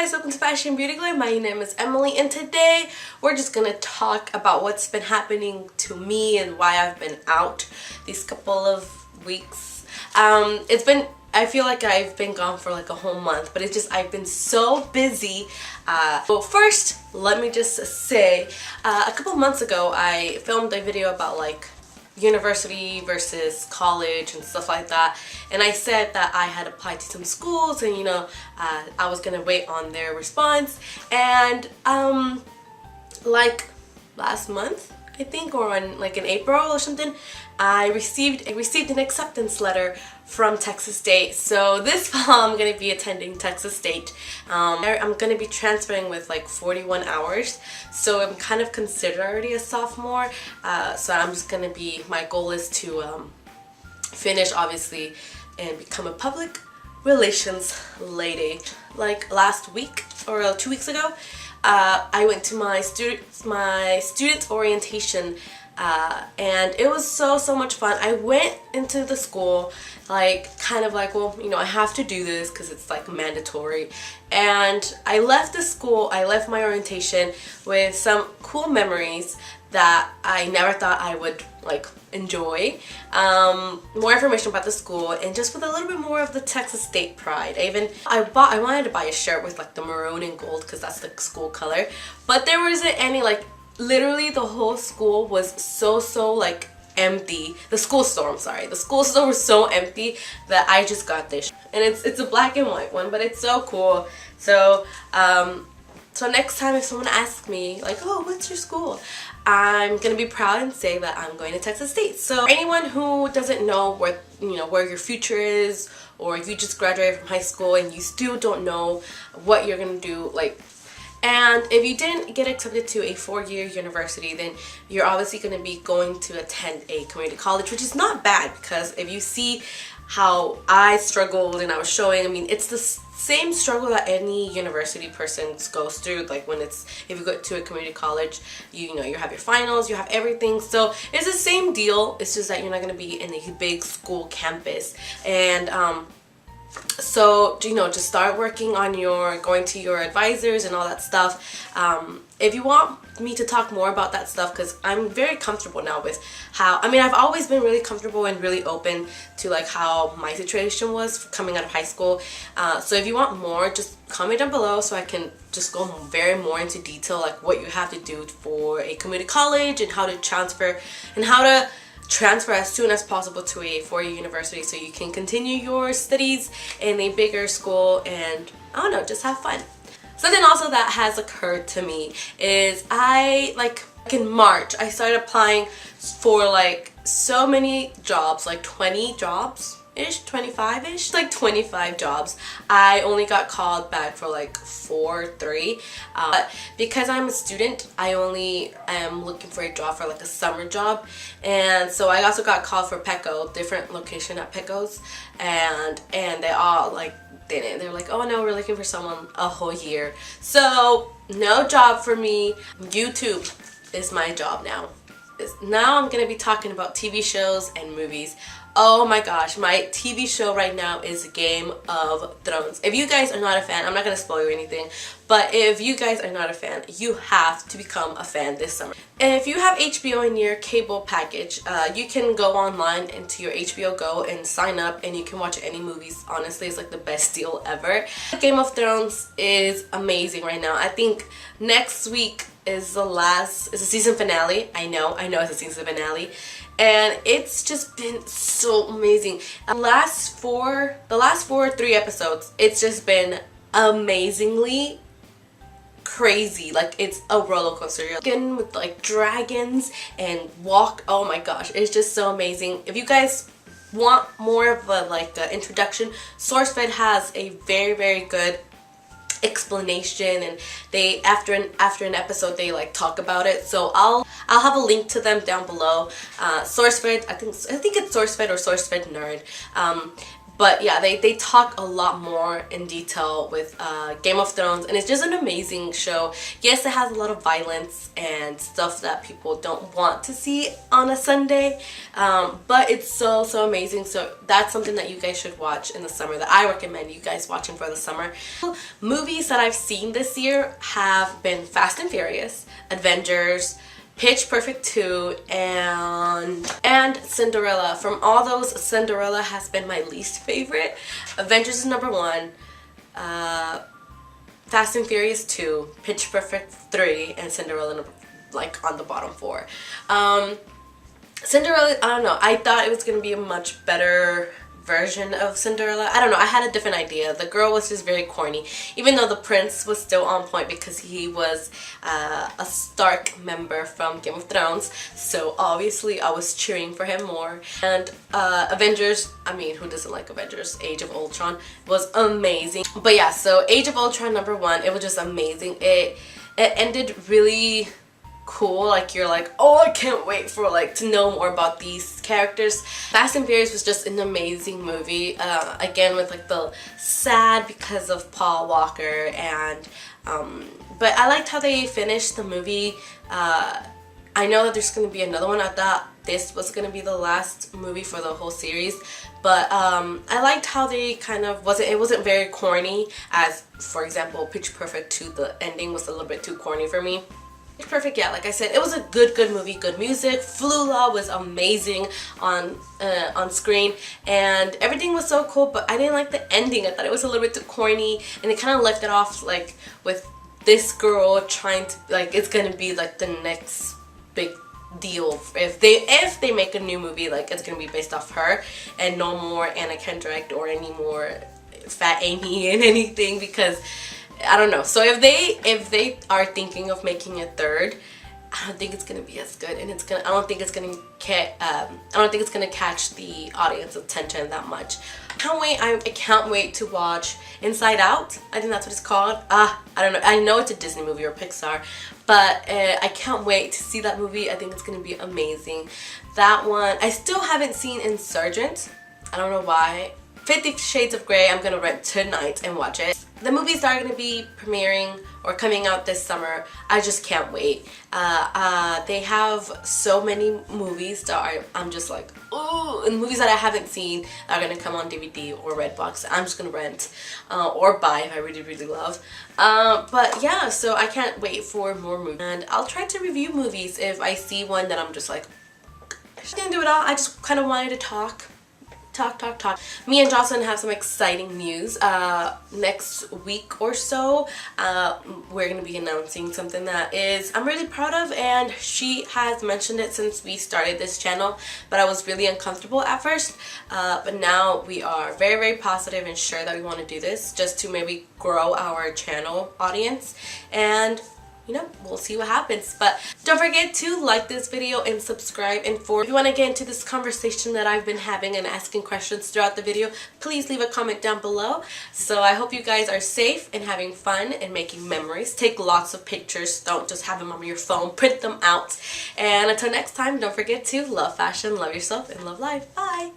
guys, welcome to Fashion Beauty Glow. My name is Emily and today we're just gonna talk about what's been happening to me and why I've been out these couple of weeks. I feel like I've been gone for like a whole month, but I've been so busy. Well, first, let me just say, a couple months ago I filmed a video about like university versus college and stuff like that, and I said that I had applied to some schools and I was gonna wait on their response, and like last month I think, or in April or something, I received an acceptance letter from Texas State. So this fall I'm going to be attending Texas State. I'm going to be transferring with like 41 hours. So I'm kind of considered already a sophomore. So I'm just going to be, my goal is to finish obviously and become a public relations lady. Like last week or 2 weeks ago, I went to my student orientation, and it was so much fun. I went into the school kind of like, well, I have to do this because it's like mandatory, and I left the school, I left my orientation with some cool memories that I never thought I would enjoy. More information about the school, and just with a little bit more of the Texas State pride. I wanted to buy a shirt with the maroon and gold because that's the school color, but there wasn't any. Literally the whole school was so empty. The school store was so empty that I just got this, and it's a black and white one, but it's so cool. So next time if someone asks me oh, what's your school, I'm gonna be proud and say that I'm going to Texas State. So anyone who doesn't know where where your future is, or if you just graduated from high school and you still don't know what you're gonna do, and if you didn't get accepted to a 4-year university, then you're obviously going to be going to attend a community college, which is not bad, because if you see how I struggled and I was showing, it's the same struggle that any university person goes through. If you go to a community college, you have your finals, you have everything. So it's the same deal. It's just that you're not going to be in a big school campus. And so just start working on going to your advisors and all that stuff. If you want me to talk more about that stuff, because I'm very comfortable now with how, I've always been really comfortable and really open to how my situation was coming out of high school. So if you want more, just comment down below so I can just go very more into detail, what you have to do for a community college and how to transfer as soon as possible to a 4-year university so you can continue your studies in a bigger school and, I don't know, just have fun. Something also that has occurred to me is in March I started applying for so many jobs, 20 jobs ish, 25-ish, 25 jobs. I only got called back for 3. But because I'm a student, I only am looking for a job for a summer job, and so I also got called for Petco, different location at Petco's, and they all didn't. They're oh no, we're looking for someone a whole year. So no job for me. YouTube is my job now. Now I'm gonna be talking about TV shows and movies. Oh my gosh, my TV show right now is Game of Thrones. If you guys are not a fan, I'm not going to spoil you anything, but if you guys are not a fan, you have to become a fan this summer. And if you have HBO in your cable package, you can go online into your HBO Go and sign up, and you can watch any movies. Honestly, it's the best deal ever. Game of Thrones is amazing right now. I think next week is the season finale. I know it's a season finale. And it's just been so amazing. The last 3 episodes, it's just been amazingly crazy. It's a roller coaster. You're getting with dragons and oh my gosh, it's just so amazing. If you guys want more of a introduction, SourceFed has a very good explanation, and they after an episode they talk about it, so I'll have a link to them down below. SourceFed, I think it's SourceFed or SourceFed Nerd. But yeah, they talk a lot more in detail with Game of Thrones, and it's just an amazing show. Yes, it has a lot of violence and stuff that people don't want to see on a Sunday, but it's so amazing. So that's something that you guys should watch in the summer, that I recommend you guys watching for the summer. Movies that I've seen this year have been Fast and Furious, Avengers, Pitch Perfect 2, and Cinderella. From all those, Cinderella has been my least favorite. Avengers is number 1. Fast and Furious 2, Pitch Perfect 3, and Cinderella like on the bottom 4. Cinderella, I don't know. I thought it was gonna be a much better version of Cinderella. I don't know, I had a different idea. The girl was just very corny, even though the prince was still on point because he was a Stark member from Game of Thrones, so obviously I was cheering for him more. And Avengers, I mean, who doesn't like Avengers? Age of Ultron was amazing. But yeah, so Age of Ultron number 1, it was just amazing. It ended really cool. Like, you're like, oh, I can't wait for like to know more about these characters. Fast and Furious was just an amazing movie, again with like the sad because of Paul Walker, and but I liked how they finished the movie. I know that there's going to be another one. I thought this was going to be the last movie for the whole series, but I liked how they kind of it wasn't very corny, as for example Pitch Perfect 2, the ending was a little bit too corny for me. Perfect, yeah, like I said, it was a good movie, good music. Flula was amazing on screen, and everything was so cool, but I didn't like the ending. I thought it was a little bit too corny, and it kind of left it off like with this girl trying to, like, it's gonna be like the next big deal if they make a new movie, like it's gonna be based off her and no more Anna Kendrick or any more Fat Amy and anything, because I don't know. So if they are thinking of making a third, I don't think it's gonna be as good, and I don't think it's gonna catch the audience attention that much. I can't wait to watch Inside Out. I think that's what it's called. I don't know. I know it's a Disney movie or Pixar, but I can't wait to see that movie. I think it's gonna be amazing. That one, I still haven't seen Insurgent. I don't know why. 50 Shades of Grey, I'm gonna rent tonight and watch it. The movies that are gonna be premiering or coming out this summer, I just can't wait. They have so many movies that I'm just like, ooh, and movies that I haven't seen are gonna come on DVD or Redbox. I'm just gonna rent or buy if I really love. But yeah, so I can't wait for more movies, and I'll try to review movies if I see one that I'm just like, I'm just gonna do it all. I just kind of wanted to talk. Me and Jocelyn have some exciting news. Next week or so, we're going to be announcing something that I'm really proud of, and she has mentioned it since we started this channel, but I was really uncomfortable at first. But now we are very positive and sure that we want to do this just to maybe grow our channel audience, and you know, we'll see what happens. But don't forget to like this video and subscribe. And if you want to get into this conversation that I've been having and asking questions throughout the video, please leave a comment down below. So I hope you guys are safe and having fun and making memories. Take lots of pictures. Don't just have them on your phone. Print them out. And until next time, don't forget to love fashion, love yourself, and love life. Bye!